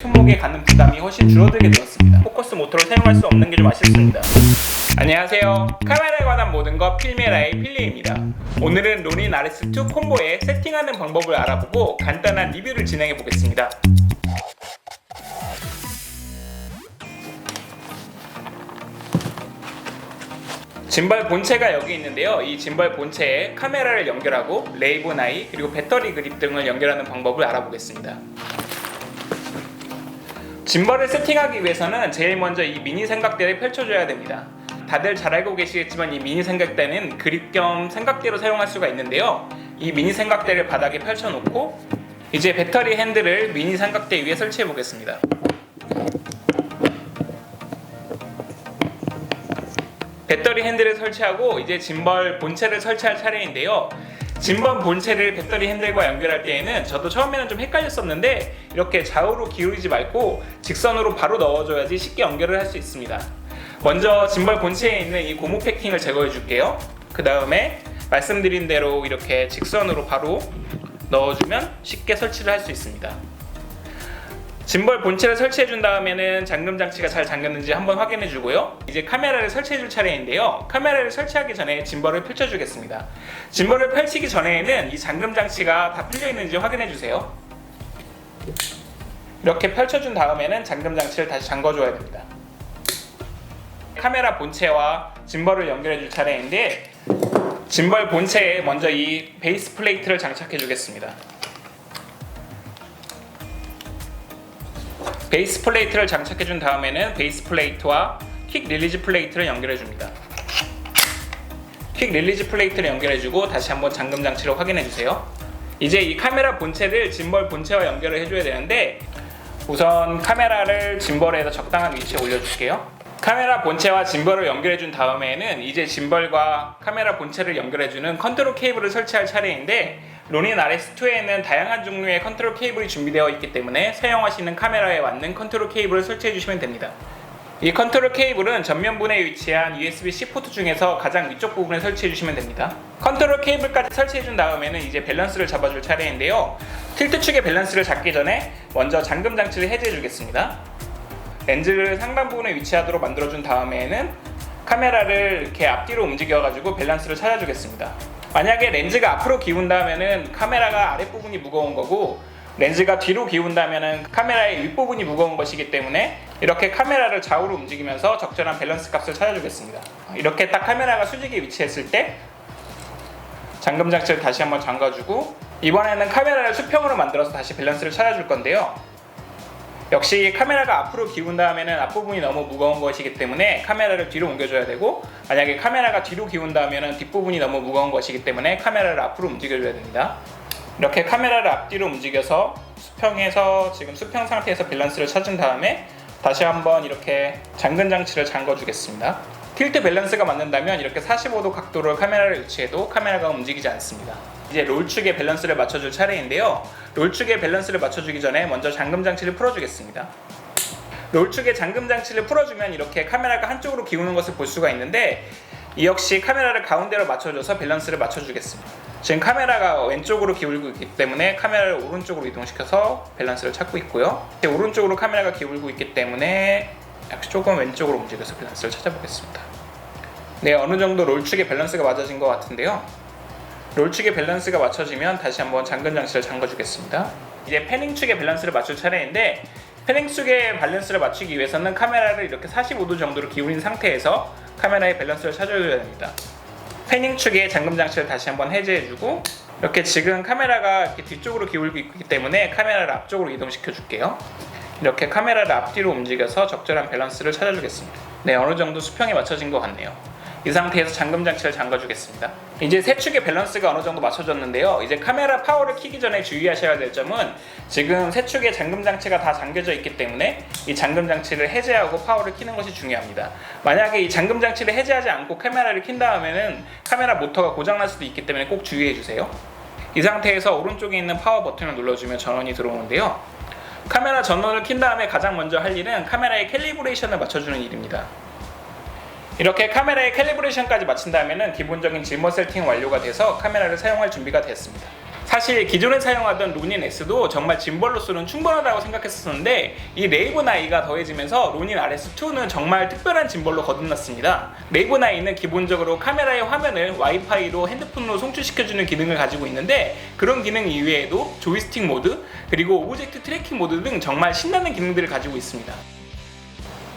손목에 갖는 부담이 훨씬 줄어들게 되었습니다. 포커스 모터를 사용할 수 없는 게 좀 아쉽습니다. 안녕하세요. 카메라에 관한 모든 것 필메라의 필리입니다. 오늘은 로닌 RS2 콤보의 세팅하는 방법을 알아보고 간단한 리뷰를 진행해 보겠습니다. 짐벌 본체가 여기 있는데요. 이 짐벌 본체에 카메라를 연결하고 레이본 아이 그리고 배터리 그립 등을 연결하는 방법을 알아보겠습니다. 짐벌을 세팅하기 위해서는 제일 먼저 이 미니 삼각대를 펼쳐줘야 됩니다. 다들 잘 알고 계시겠지만 이 미니 삼각대는 그립 겸 삼각대로 사용할 수가 있는데요. 이 미니 삼각대를 바닥에 펼쳐놓고 이제 배터리 핸들을 미니 삼각대 위에 설치해 보겠습니다. 배터리 핸들을 설치하고 이제 짐벌 본체를 설치할 차례인데요. 짐벌 본체를 배터리 핸들과 연결할 때에는 저도 처음에는 좀 헷갈렸었는데 이렇게 좌우로 기울이지 말고 직선으로 바로 넣어줘야지 쉽게 연결을 할 수 있습니다. 먼저 짐벌 본체에 있는 이 고무 패킹을 제거해 줄게요. 그 다음에 말씀드린 대로 이렇게 직선으로 바로 넣어주면 쉽게 설치를 할 수 있습니다. 짐벌 본체를 설치해 준 다음에는 잠금 장치가 잘 잠겼는지 한번 확인해 주고요. 이제 카메라를 설치해 줄 차례인데요. 카메라를 설치하기 전에 짐벌을 펼쳐 주겠습니다. 짐벌을 펼치기 전에는 이 잠금 장치가 다 풀려 있는지 확인해 주세요. 이렇게 펼쳐 준 다음에는 잠금 장치를 다시 잠궈 줘야 됩니다. 카메라 본체와 짐벌을 연결해 줄 차례인데 짐벌 본체에 먼저 이 베이스 플레이트를 장착해 주겠습니다. 베이스 플레이트를 장착해 준 다음에는 베이스 플레이트와 퀵 릴리즈 플레이트를 연결해 줍니다. 퀵 릴리즈 플레이트를 연결해 주고 다시 한번 잠금 장치를 확인해 주세요. 이제 이 카메라 본체를 짐벌 본체와 연결을 해줘야 되는데 우선 카메라를 짐벌에서 적당한 위치에 올려줄게요. 카메라 본체와 짐벌을 연결해 준 다음에는 이제 짐벌과 카메라 본체를 연결해 주는 컨트롤 케이블을 설치할 차례인데 로닌 RS2에는 다양한 종류의 컨트롤 케이블이 준비되어 있기 때문에 사용하시는 카메라에 맞는 컨트롤 케이블을 설치해 주시면 됩니다. 이 컨트롤 케이블은 전면부에 위치한 USB-C 포트 중에서 가장 위쪽 부분에 설치해 주시면 됩니다. 컨트롤 케이블까지 설치해 준 다음에는 이제 밸런스를 잡아줄 차례인데요. 틸트 축의 밸런스를 잡기 전에 먼저 잠금 장치를 해제해 주겠습니다. 렌즈를 상단 부분에 위치하도록 만들어 준 다음에는 카메라를 이렇게 앞뒤로 움직여 가지고 밸런스를 찾아주겠습니다. 만약에 렌즈가 앞으로 기운다면은 카메라가 아랫부분이 무거운 거고 렌즈가 뒤로 기운다면은 카메라의 윗부분이 무거운 것이기 때문에 이렇게 카메라를 좌우로 움직이면서 적절한 밸런스 값을 찾아주겠습니다. 이렇게 딱 카메라가 수직에 위치했을 때 잠금 장치를 다시 한번 잠가주고 이번에는 카메라를 수평으로 만들어서 다시 밸런스를 찾아줄 건데요. 역시 카메라가 앞으로 기운다면은 앞부분이 너무 무거운 것이기 때문에 카메라를 뒤로 옮겨줘야 되고 만약에 카메라가 뒤로 기운다면은 뒷부분이 너무 무거운 것이기 때문에 카메라를 앞으로 움직여줘야 됩니다. 이렇게 카메라를 앞뒤로 움직여서 수평해서 지금 수평 상태에서 밸런스를 찾은 다음에 다시 한번 이렇게 잠금 장치를 잠궈 주겠습니다. 틸트 밸런스가 맞는다면 이렇게 45도 각도로 카메라를 위치해도 카메라가 움직이지 않습니다. 이제 롤축의 밸런스를 맞춰줄 차례인데요. 롤축의 밸런스를 맞춰주기 전에 먼저 잠금 장치를 풀어주겠습니다. 롤축의 잠금 장치를 풀어주면 이렇게 카메라가 한쪽으로 기우는 것을 볼 수가 있는데 이 역시 카메라를 가운데로 맞춰줘서 밸런스를 맞춰주겠습니다. 지금 카메라가 왼쪽으로 기울고 있기 때문에 카메라를 오른쪽으로 이동시켜서 밸런스를 찾고 있고요. 오른쪽으로 카메라가 기울고 있기 때문에 역시 조금 왼쪽으로 움직여서 밸런스를 찾아보겠습니다. 네, 어느 정도 롤축의 밸런스가 맞아진 것 같은데요. 롤축의 밸런스가 맞춰지면 다시 한번 잠금 장치를 잠궈주겠습니다. 이제 패닝 축의 밸런스를 맞출 차례인데 패닝 축의 밸런스를 맞추기 위해서는 카메라를 이렇게 45도 정도로 기울인 상태에서 카메라의 밸런스를 찾아줘야 됩니다. 패닝 축의 잠금 장치를 다시 한번 해제해주고 이렇게 지금 카메라가 이렇게 뒤쪽으로 기울고 있기 때문에 카메라를 앞쪽으로 이동시켜 줄게요. 이렇게 카메라를 앞뒤로 움직여서 적절한 밸런스를 찾아주겠습니다. 네, 어느 정도 수평이 맞춰진 것 같네요. 이 상태에서 잠금 장치를 잠가주겠습니다. 이제 세 축의 밸런스가 어느 정도 맞춰졌는데요. 이제 카메라 파워를 켜기 전에 주의하셔야 될 점은 지금 세 축의 잠금 장치가 다 잠겨져 있기 때문에 이 잠금 장치를 해제하고 파워를 켜는 것이 중요합니다. 만약에 이 잠금 장치를 해제하지 않고 카메라를 킨 다음에는 카메라 모터가 고장날 수도 있기 때문에 꼭 주의해 주세요. 이 상태에서 오른쪽에 있는 파워 버튼을 눌러주면 전원이 들어오는데요. 카메라 전원을 킨 다음에 가장 먼저 할 일은 카메라의 캘리브레이션을 맞춰주는 일입니다. 이렇게 카메라의 캘리브레이션까지 마친 다음에는 기본적인 짐벌 세팅 완료가 돼서 카메라를 사용할 준비가 됐습니다. 사실 기존에 사용하던 로닌 S도 정말 짐벌로서는 충분하다고 생각했었는데 이 레이븐 I가 더해지면서 로닌 RS2는 정말 특별한 짐벌로 거듭났습니다. 레이븐 I는 기본적으로 카메라의 화면을 와이파이로 핸드폰으로 송출시켜주는 기능을 가지고 있는데 그런 기능 이외에도 조이스틱 모드 그리고 오브젝트 트래킹 모드 등 정말 신나는 기능들을 가지고 있습니다.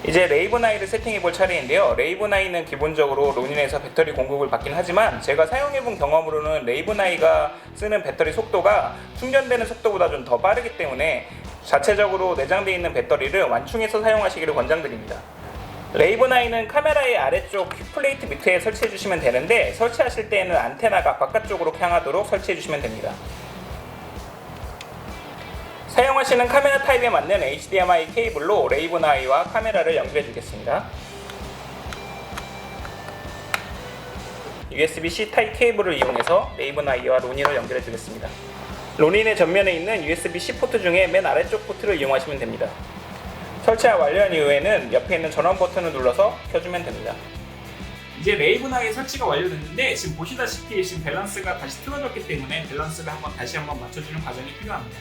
이제 레이븐 I를 세팅해볼 차례인데요. 레이븐 I는 기본적으로 로닌에서 배터리 공급을 받긴 하지만 제가 사용해본 경험으로는 레이븐 I가 쓰는 배터리 속도가 충전되는 속도보다 좀 더 빠르기 때문에 자체적으로 내장되어 있는 배터리를 완충해서 사용하시기를 권장드립니다. 레이븐 I는 카메라의 아래쪽 퀵플레이트 밑에 설치해주시면 되는데 설치하실 때에는 안테나가 바깥쪽으로 향하도록 설치해주시면 됩니다. 사용하시는 카메라 타입에 맞는 HDMI 케이블로 레이븐 I와 카메라를 연결해 주겠습니다. USB-C 타입 케이블을 이용해서 레이븐 I와 로닌을 연결해 주겠습니다. 로닌의 전면에 있는 USB-C 포트 중에 맨 아래쪽 포트를 이용하시면 됩니다. 설치가 완료한 이후에는 옆에 있는 전원 버튼을 눌러서 켜주면 됩니다. 이제 레이븐 I 설치가 완료됐는데 지금 보시다시피 지금 밸런스가 다시 틀어졌기 때문에 밸런스를 다시 한번 맞춰주는 과정이 필요합니다.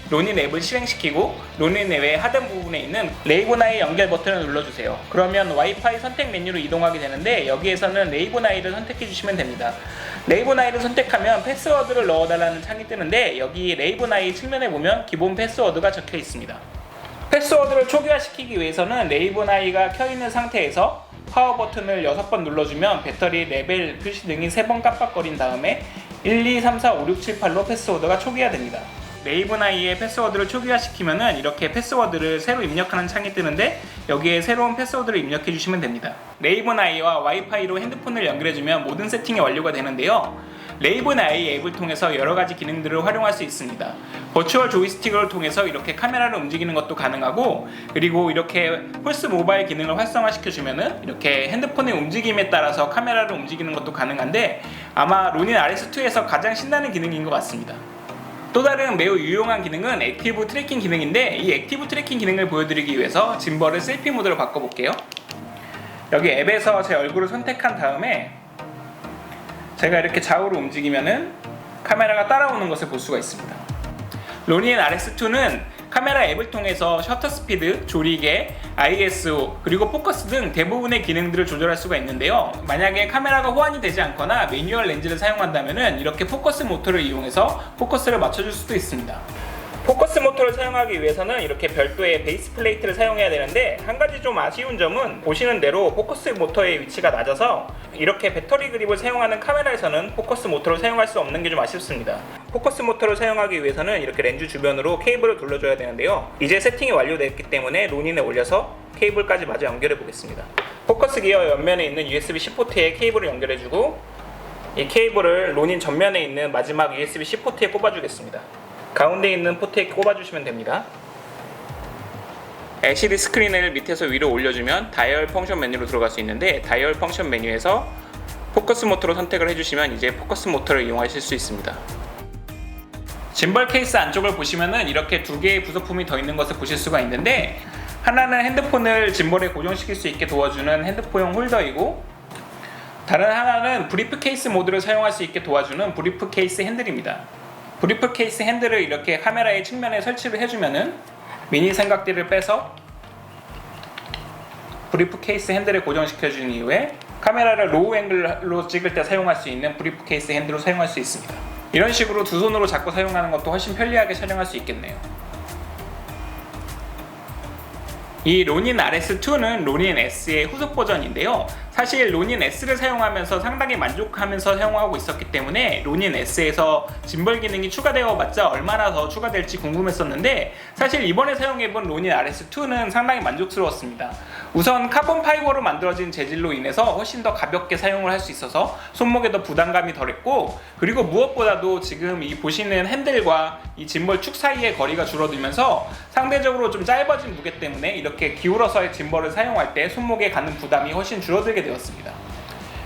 로닌 앱을 실행시키고 로닌 앱의 하단 부분에 있는 레이븐 I 연결 버튼을 눌러주세요. 그러면 와이파이 선택 메뉴로 이동하게 되는데 여기에서는 레이븐 I를 선택해 주시면 됩니다. 레이븐 I를 선택하면 패스워드를 넣어달라는 창이 뜨는데 여기 레이븐 I 측면에 보면 기본 패스워드가 적혀 있습니다. 패스워드를 초기화시키기 위해서는 레이븐 I가 켜있는 상태에서 파워 버튼을 6번 눌러주면 배터리 레벨 표시 등이 3번 깜빡거린 다음에 1, 2, 3, 4, 5, 6, 7, 8로 패스워드가 초기화됩니다. 레이븐 I의 패스워드를 초기화시키면은 이렇게 패스워드를 새로 입력하는 창이 뜨는데 여기에 새로운 패스워드를 입력해 주시면 됩니다. 레이븐 I와 와이파이로 핸드폰을 연결해주면 모든 세팅이 완료가 되는데요. 레이븐 I 앱을 통해서 여러가지 기능들을 활용할 수 있습니다. 버추얼 조이스틱을 통해서 이렇게 카메라를 움직이는 것도 가능하고 그리고 이렇게 폴스 모바일 기능을 활성화시켜주면은 이렇게 핸드폰의 움직임에 따라서 카메라를 움직이는 것도 가능한데 아마 로닌 RS2에서 가장 신나는 기능인 것 같습니다. 또 다른 매우 유용한 기능은 액티브 트래킹 기능인데 이 액티브 트래킹 기능을 보여드리기 위해서 짐벌을 셀피 모드로 바꿔볼게요. 여기 앱에서 제 얼굴을 선택한 다음에 제가 이렇게 좌우로 움직이면은 카메라가 따라오는 것을 볼 수가 있습니다. 로닌 RS2는 카메라 앱을 통해서 셔터 스피드, 조리개, ISO, 그리고 포커스 등 대부분의 기능들을 조절할 수가 있는데요. 만약에 카메라가 호환이 되지 않거나 매뉴얼 렌즈를 사용한다면 이렇게 포커스 모터를 이용해서 포커스를 맞춰줄 수도 있습니다. 포커스 모터를 사용하기 위해서는 이렇게 별도의 베이스 플레이트를 사용해야 되는데 한 가지 좀 아쉬운 점은 보시는 대로 포커스 모터의 위치가 낮아서 이렇게 배터리 그립을 사용하는 카메라에서는 포커스 모터를 사용할 수 없는 게 좀 아쉽습니다. 포커스 모터를 사용하기 위해서는 이렇게 렌즈 주변으로 케이블을 둘러줘야 되는데요. 이제 세팅이 완료됐기 때문에 로닌에 올려서 케이블까지 마저 연결해 보겠습니다. 포커스 기어 옆면에 있는 USB-C 포트에 케이블을 연결해주고 이 케이블을 로닌 전면에 있는 마지막 USB-C 포트에 꼽아주겠습니다. 가운데 있는 포트에 꼽아주시면 됩니다. LCD 스크린을 밑에서 위로 올려주면 다이얼 펑션 메뉴로 들어갈 수 있는데 다이얼 펑션 메뉴에서 포커스 모터로 선택을 해주시면 이제 포커스 모터를 이용하실 수 있습니다. 짐벌 케이스 안쪽을 보시면은 이렇게 두 개의 부속품이 더 있는 것을 보실 수가 있는데 하나는 핸드폰을 짐벌에 고정시킬 수 있게 도와주는 핸드폰용 홀더이고 다른 하나는 브리프 케이스 모드를 사용할 수 있게 도와주는 브리프 케이스 핸들입니다. 브리프 케이스 핸들을 이렇게 카메라의 측면에 설치를 해주면은 미니 삼각대를 빼서 브리프 케이스 핸들에 고정시켜준 이후에 카메라를 로우 앵글로 찍을 때 사용할 수 있는 브리프 케이스 핸들로 사용할 수 있습니다. 이런 식으로 두 손으로 잡고 사용하는 것도 훨씬 편리하게 촬영할 수 있겠네요. 이 로닌 RS2는 로닌 S의 후속 버전인데요. 사실 로닌 S를 사용하면서 상당히 만족하면서 사용하고 있었기 때문에 로닌 S에서 짐벌 기능이 추가되어 봤자 얼마나 더 추가될지 궁금했었는데 사실 이번에 사용해본 로닌 RS2는 상당히 만족스러웠습니다. 우선 카본 파이버로 만들어진 재질로 인해서 훨씬 더 가볍게 사용을 할 수 있어서 손목에도 부담감이 덜했고 그리고 무엇보다도 지금 이 보시는 핸들과 이 짐벌 축 사이의 거리가 줄어들면서 상대적으로 좀 짧아진 무게 때문에 이렇게 기울어서의 짐벌을 사용할 때 손목에 가는 부담이 훨씬 줄어들게 되었습니다.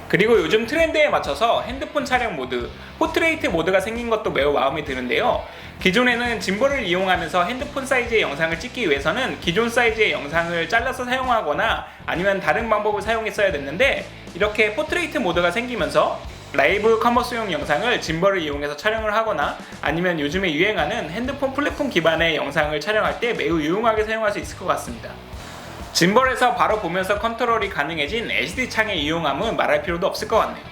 그리고 요즘 트렌드에 맞춰서 핸드폰 촬영 모드, 포트레이트 모드가 생긴 것도 매우 마음에 드는데요. 기존에는 짐볼을 이용하면서 핸드폰 사이즈의 영상을 찍기 위해서는 기존 사이즈의 영상을 잘라서 사용하거나 아니면 다른 방법을 사용했어야 됐는데, 이렇게 포트레이트 모드가 생기면서 라이브 커머스용 영상을 짐벌을 이용해서 촬영을 하거나 아니면 요즘에 유행하는 핸드폰 플랫폼 기반의 영상을 촬영할 때 매우 유용하게 사용할 수 있을 것 같습니다. 짐벌에서 바로 보면서 컨트롤이 가능해진 LCD 창의 유용함은 말할 필요도 없을 것 같네요.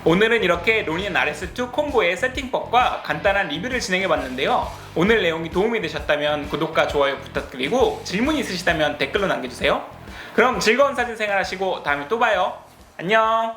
오늘은 이렇게 로닌 RS2 콤보의 세팅법과 간단한 리뷰를 진행해봤는데요. 오늘 내용이 도움이 되셨다면 구독과 좋아요 부탁드리고 질문 있으시다면 댓글로 남겨주세요. 그럼 즐거운 사진 생활 하시고 다음에 또 봐요. 안녕.